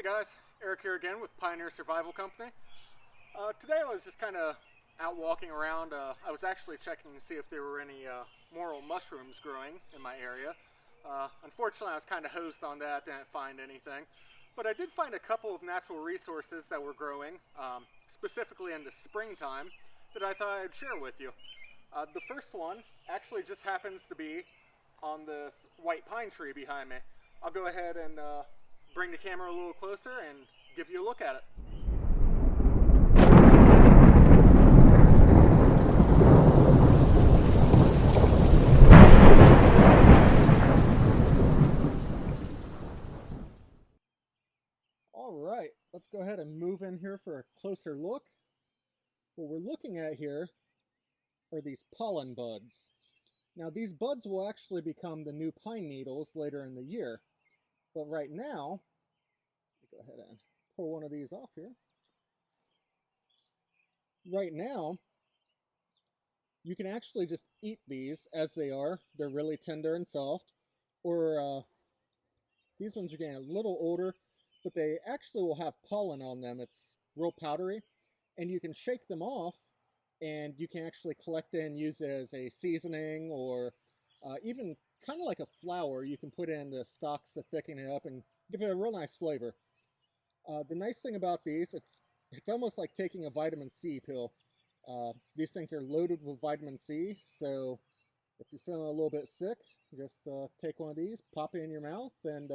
guys, Eric here again with Pioneer Survival Company. Today I was just kind of out walking around. I was actually checking to see if there were any morel mushrooms growing in my area. Unfortunately, I was kind of hosed on that, didn't find anything. But I did find a couple of natural resources that were growing, specifically in the springtime, that I thought I'd share with you. The first one actually just happens to be on this white pine tree behind me. I'll go ahead and bring the camera a little closer and give you a look at it. All right, let's go ahead and move in here for a closer look. What we're looking at here are these pollen buds. Now these buds will actually become the new pine needles later in the year. But right now, let me go ahead and pull one of these off here. Right now, you can actually just eat these as they are. They're really tender and soft. Or these ones are getting a little older, but they actually will have pollen on them. It's real powdery. And you can shake them off, and you can actually collect it and use it as a seasoning, or even kind of like a flour. You can put in the stalks to thicken it up and give it a real nice flavor. The nice thing about these, it's almost like taking a vitamin C pill. These things are loaded with vitamin C, so if you're feeling a little bit sick, just take one of these, pop it in your mouth, and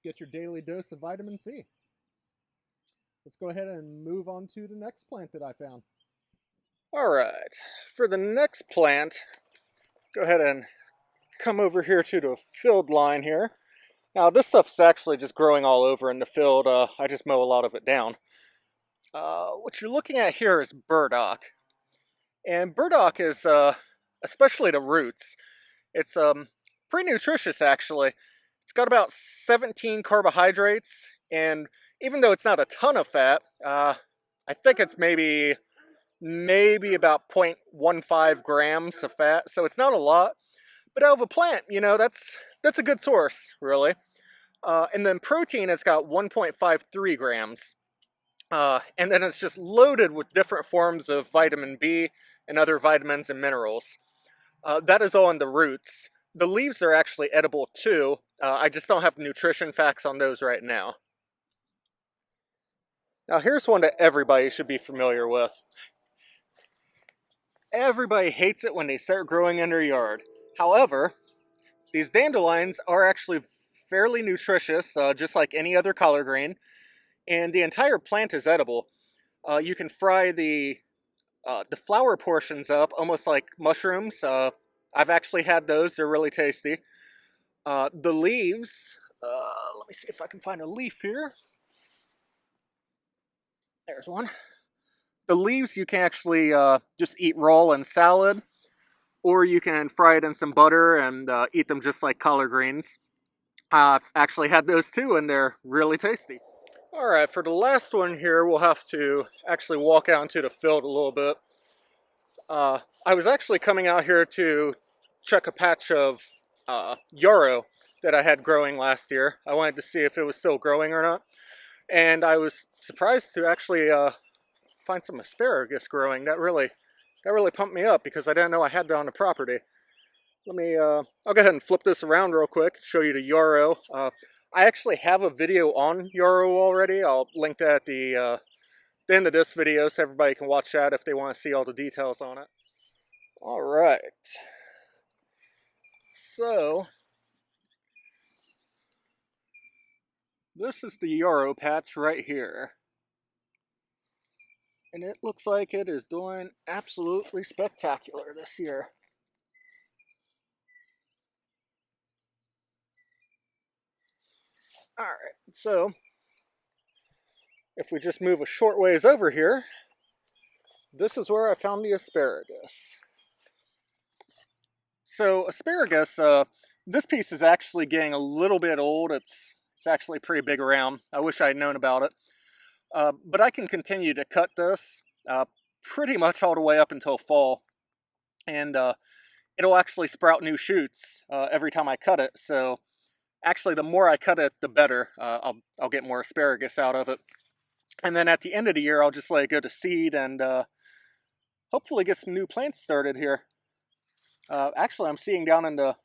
get your daily dose of vitamin C. Let's go ahead and move on to the next plant that I found. Alright, for the next plant, go ahead and come over here to the field line here. Now this stuff's actually just growing all over in the field. I just mow a lot of it down. What you're looking at here is burdock. And burdock is, especially the roots, it's pretty nutritious actually. It's got about 17 carbohydrates, and even though it's not a ton of fat, I think it's maybe about 0.15 grams of fat, so it's not a lot. But out of a plant, you know, that's a good source, really. And then protein, it's got 1.53 grams. And then it's just loaded with different forms of vitamin B and other vitamins and minerals. That is all in the roots. The leaves are actually edible too. I just don't have nutrition facts on those right now. Now here's one that everybody should be familiar with. Everybody hates it when they start growing in their yard. However, these dandelions are actually fairly nutritious, just like any other collard green, and the entire plant is edible. You can fry the flower portions up almost like mushrooms. I've actually had those. They're really tasty. The leaves, let me see if I can find a leaf here. There's one. The leaves you can actually just eat raw in salad, or you can fry it in some butter and eat them just like collard greens. I've actually had those too, and they're really tasty. Alright, for the last one here, we'll have to actually walk out into the field a little bit. I was actually coming out here to check a patch of yarrow that I had growing last year. I wanted to see if it was still growing or not. And I was surprised to actually find some asparagus growing. That really pumped me up because I didn't know I had that on the property. Let me, I'll go ahead and flip this around real quick, show you the yarrow. I actually have a video on yarrow already. I'll link that at the end of this video so everybody can watch that if they want to see all the details on it. Alright. So, this is the yarrow patch right here. And it looks like it is doing absolutely spectacular this year. Alright, so if we just move a short ways over here, this is where I found the asparagus. So asparagus, this piece is actually getting a little bit old. It's actually pretty big around. I wish I had known about it. But I can continue to cut this pretty much all the way up until fall. And it'll actually sprout new shoots every time I cut it. So Actually, the more I cut it, the better. I'll get more asparagus out of it. And then at the end of the year, I'll just let it go to seed and hopefully get some new plants started here. Actually, I'm seeing down in the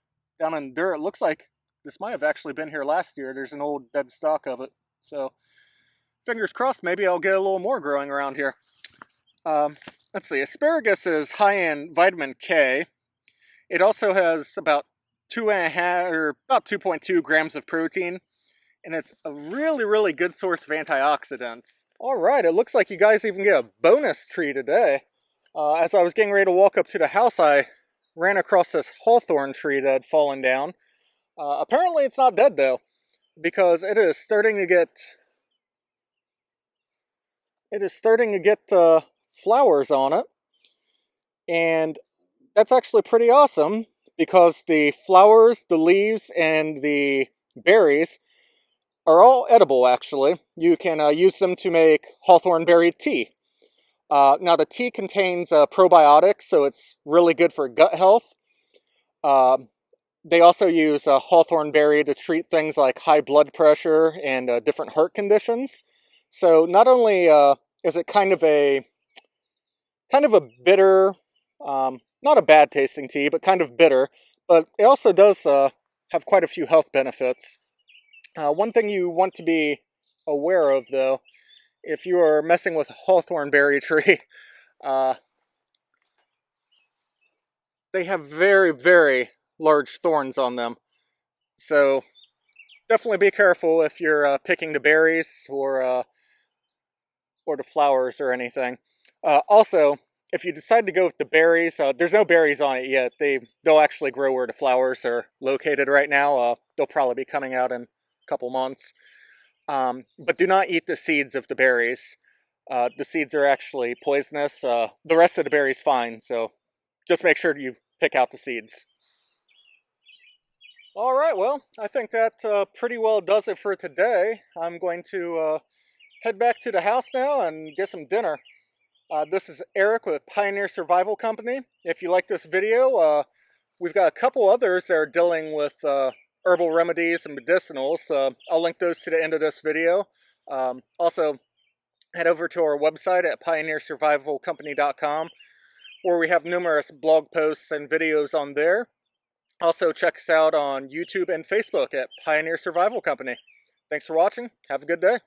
dirt. It looks like this might have actually been here last year. There's an old dead stalk of it. So fingers crossed, maybe I'll get a little more growing around here. Let's see. Asparagus is high in vitamin K. It also has about 2.2 grams of protein, and it's a really, really good source of antioxidants. All right, it looks like you guys even get a bonus tree today. As I was getting ready to walk up to the house, I ran across this hawthorn tree that had fallen down. Apparently it's not dead though, because it is starting to get flowers on it, and that's actually pretty awesome because the flowers, the leaves, and the berries are all edible. Actually, you can use them to make hawthorn berry tea. Now the tea contains probiotics, so it's really good for gut health. They also use hawthorn berry to treat things like high blood pressure and different heart conditions. So not only is it kind of a bitter, not a bad tasting tea, but kind of bitter, but it also does have quite a few health benefits. One thing you want to be aware of, though, if you are messing with a hawthorn berry tree, they have very, very large thorns on them. So definitely be careful if you're picking the berries or the flowers or anything. Also, if you decide to go with the berries, there's no berries on it yet. They'll actually grow where the flowers are located right now. They'll probably be coming out in a couple months. But do not eat the seeds of the berries. The seeds are actually poisonous. The rest of the berries fine, so just make sure you pick out the seeds. All right, well, I think that pretty well does it for today. I'm going to head back to the house now and get some dinner. This is Eric with Pioneer Survival Company. If you like this video, we've got a couple others that are dealing with herbal remedies and medicinals. I'll link those to the end of this video. Also, head over to our website at pioneersurvivalcompany.com, where we have numerous blog posts and videos on there. Also, check us out on YouTube and Facebook at Pioneer Survival Company. Thanks for watching. Have a good day.